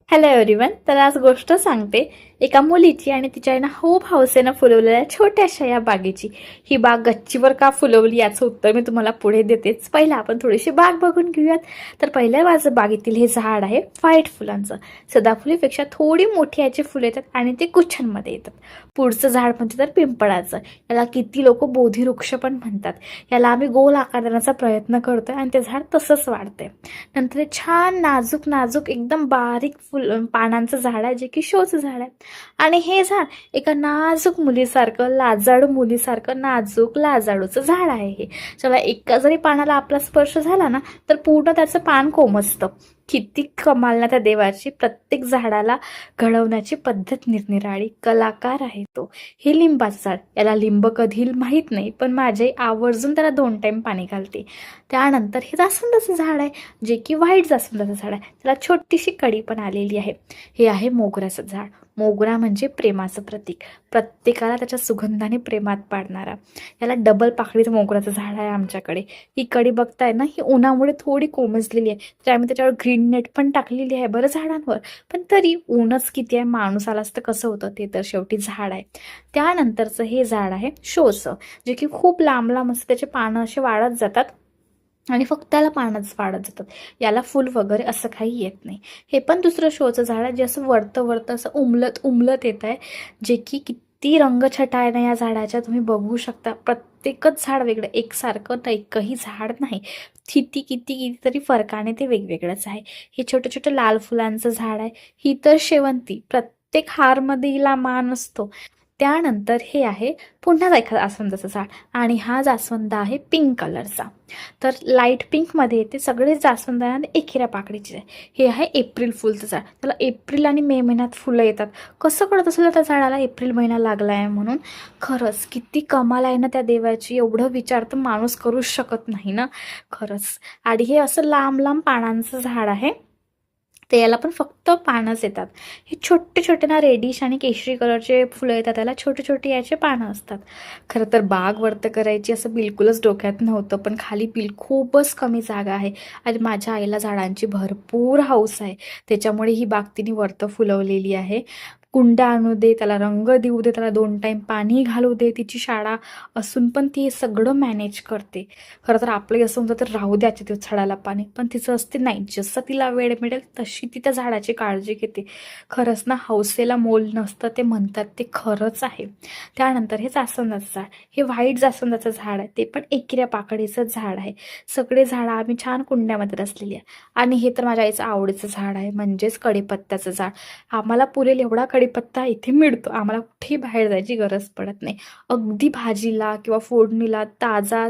Hello everyone. तर आज गोष्ट सांगते एका मुलीची आणि तिच्या आईनं खूप हौसेनं फुलवलेल्या छोट्याशा या बागेची. ही बाग गच्चीवर का फुलवली याचं उत्तर मी तुम्हाला पुढे देतेच. पहिला आपण थोडीशी बाग बघून घेऊयात. तर पहिल्या माझं बागेतील हे झाड आहे व्हाईट फुलांचं. सदाफुलीपेक्षा थोडी मोठी याची फुलं येतात आणि ते गुच्छांमध्ये येतात. पुढचं झाड म्हणजे तर पिंपळाचं. याला किती लोक बोधिवृक्ष पण म्हणतात. याला आम्ही गोल आकार देण्याचा प्रयत्न करतोय आणि ते झाड तसंच वाढतंय. नंतर हे छान नाजूक नाजूक एकदम बारीक पानांचं झाड आहे, जे की शोचं झाड आहे. आणि हे झाड एका नाजूक मुलीसारखं, लाजाळू मुलीसारखं नाजूक लाजाळूचं झाड आहे. हे चला, एका जरी पानाला आपला स्पर्श झाला ना तर पूर्ण त्याचं पान कोमजतं. किती कमाल ना त्या देवाची. प्रत्येक झाडाला घडवण्याची पद्धत निरनिराळी. कलाकार आहे तो. हे लिंबाचं झाड. याला लिंब कधी माहीत नाही, पण माझे आवर्जून त्याला 2 टाइम पाणी घालते. त्यानंतर हे जास्वंदाचं झाड आहे, जे की व्हाईट जास्वंदाचं झाड आहे. त्याला छोटीशी कडी पण आलेली आहे. हे आहे मोगऱ्याचं झाड. मोगरा म्हणजे प्रेमाचं प्रतीक. प्रत्येकाला त्याच्या सुगंधाने प्रेमात पाडणारा. याला डबल पाकळीचं मोगऱ्याचं झाड आहे आमच्याकडे. ही कडी बघताय ना, ही उन्हामुळे थोडी कोमजलेली आहे, तर आम्ही त्याच्यावर ग्रीन नेट पण टाकलेली आहे बरं झाडांवर. पण तरी ऊनच किती आहे, माणूस आला असतं कसं होतं. ते तर शेवटी झाड आहे. त्यानंतरचं हे झाड आहे शोचं, जे की खूप लांब लांब असतं. त्याचे पानं असे वाढत जातात आणि फक्त त्याला पानच वाढत जातात. याला फुल वगैरे असं काही येत नाही. हे पण दुसरं शोचं झाड आहे, जे असं वरतं वरतं असं उमलत उमलत येत आहे, जे की किती रंगछटा आहे ना या झाडाच्या, तुम्ही बघू शकता. प्रत्येकच झाड वेगळं, एकसारखं तर एकही झाड नाही. कितीतरी फरकाने ते वेगवेगळंच आहे. हे छोटं छोटं लाल फुलांचं झाड आहे. ही तर शेवंती. प्रत्येक हारमध्ये हिला मान असतो. त्यानंतर हे आहे पुन्हा एखादा जास्वंदाचं झाड, आणि हा जास्वंद आहे पिंक कलरचा. तर लाईट पिंकमध्ये येते. सगळे जास्वंद आणि एकेऱ्या पाकळीचे आहे. हे आहे एप्रिल फुलचं झाड. त्याला एप्रिल आणि मे महिन्यात फुलं येतात. कसं कळत असेल त्या झाडाला एप्रिल महिना लागला आहे म्हणून. खरंच किती कमाल आहे ना त्या देवाची. एवढं विचार तर माणूस करूच शकत नाही ना, खरंच. आणि हे असं लांब लांब पानांचं झाड आहे. ते याला पण फक्त पानंच येतात. हे छोटे छोटे ना रेडिश आणि केशरी कलरचे फुलं येतात. त्याला छोटे छोटे याचे पानं असतात. खरं तर बाग वर्त करायची असं बिलकुलच डोक्यात नव्हतं, पण खाली खूपच कमी जागा आहे आणि माझ्या आईला झाडांची भरपूर हौस आहे. त्याच्यामुळे ही बाग तिने वर्त फुलवलेली आहे. कुंड्या आणू दे, त्याला रंग देऊ दे, त्याला 2 टाइम पाणी घालू दे. तिची शाळा असून पण ती हे सगळं मॅनेज करते. खरं तर आपलंही असं होतं तर राहू द्यायचे ते झाडाला पाणी, पण तिचं असते नाही. जसं तिला वेळ मिळेल तशी ती त्या झाडाची काळजी घेते. खरंच ना, हौसेला मोल नसतं ते म्हणतात, ते खरंच आहे. त्यानंतर हे जास्वंदाचं झाड. हे व्हाईट जास्वंदाचं झाड आहे. ते पण एकेऱ्या पाकळीचं झाड आहे. सगळे झाडं आम्ही छान कुंड्यामध्ये रचलेली आहे. आणि हे तर माझ्या आईचं आवडीचं झाड आहे, म्हणजेच कढीपत्त्याचं झाड. आम्हाला पुरेल एवढा कढीपत्ता इथे मिळतो. आम्हाला कुठेही बाहेर जायची गरज पडत नाही. अगदी भाजीला किंवा फोडणीला ताजा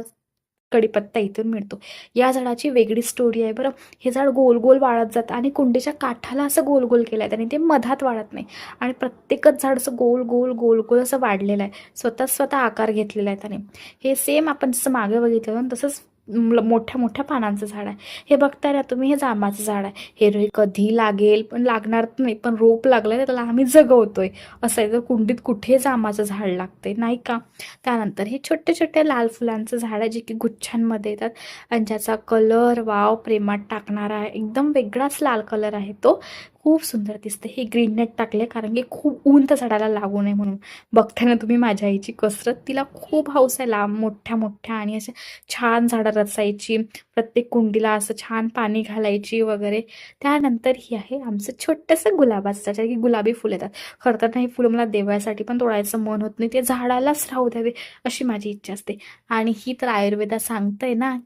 कढीपत्ता इथून मिळतो. या झाडाची वेगळी स्टोरी आहे बरं. हे झाड गोल गोल वाढत जातं आणि कुंडीच्या काठाला असं गोल गोल केलं आहे त्याने. ते मधात वाढत नाही आणि प्रत्येकच झाड असं गोल गोल गोल गोल असं वाढलेलं आहे. स्वतः आकार घेतलेला आहे त्याने. हे सेम आपण जसं मागे बघितलं ना तसंच मोठ्या मोठ्या पानांचं झाड आहे. हे बघताय ना तुम्ही, हे जांबाचं झाड आहे. हे रोई कधी लागेल पण लागणार नाही, पण रोप लागलं त्याला आम्ही जगवतोय. असं आहे. तर कुंडीत कुठे जांबाचं झाड लागते नाही का. त्यानंतर हे छोटे छोटे लाल फुलांचं झाड आहे, जे की गुच्छांमध्ये येतात आणि ज्याचा कलर वाव प्रेमात टाकणारा आहे. एकदम वेगळाच लाल कलर आहे तो. खूप सुंदर दिसते. हे ग्रीन नेट टाकले कारण की खूप ऊन त्या झाडाला लागू नये म्हणून. बघताना तुम्ही माझ्या आईची कसरत. तिला खूप हौस आहे लांब मोठ्या मोठ्या आणि अशा छान झाडं रचायची. प्रत्येक कुंडीला असं छान पाणी घालायची वगैरे. त्यानंतर ही आहे आमचं छोटंसं गुलाबाचं, त्याच्या की गुलाबी फुलं येतात. खरं तर नाही, फुलं मला देवासाठी पण तोडायचं मन होत नाही. ते झाडालाच राहू द्यावे अशी माझी इच्छा असते. आणि ही तर आयुर्वेदा सांगतंय ना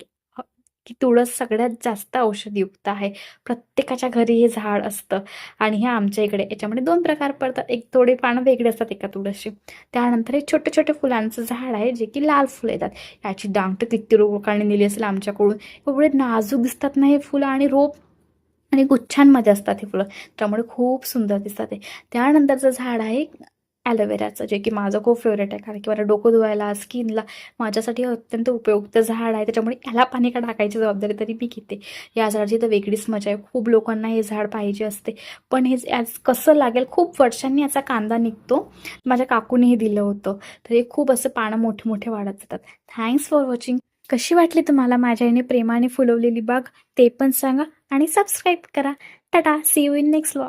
की तुळस सगळ्यात जास्त औषधयुक्त आहे. प्रत्येकाच्या घरी हे झाड असतं आणि हे आमच्या इकडे याच्यामध्ये 2 प्रकार पडतात. एक थोडे पानं वेगळे असतात एका तुळसचे. त्यानंतर हे छोटे छोटे फुलांचं झाड आहे, जे की लाल फुलं येतात. याची डांग तर किती लोकांनी नेली असेल आमच्याकडून. एवढे नाजूक दिसतात ना हे फुलं, आणि रोप आणि गुच्छांमध्ये असतात हे फुलं, त्यामुळे खूप सुंदर दिसतात ते. त्यानंतरचं झाड आहे ॲलोवेराचं, जे की माझं खूप फेवरेट आहे. कारण की मला डोकं धुवायला, स्किनला माझ्यासाठी अत्यंत उपयुक्त झाड आहे. त्याच्यामुळे याला पाणी का टाकायची जबाबदारी तरी मी घेते. या झाडाची तर वेगळीच मजा आहे. खूप लोकांना हे झाड पाहिजे असते, पण हे आज कसं लागेल, खूप वर्षांनी याचा कांदा निघतो. माझ्या काकूनेही दिलं होतं. तर हे खूप असं पानं मोठे मोठे वाढत जातात. Thanks for watching. कशी वाटली तुम्हाला माझ्या आईने प्रेमाने फुलवलेली बाग ते पण सांगा आणि सबस्क्राईब करा. Tata, see you in next vlog.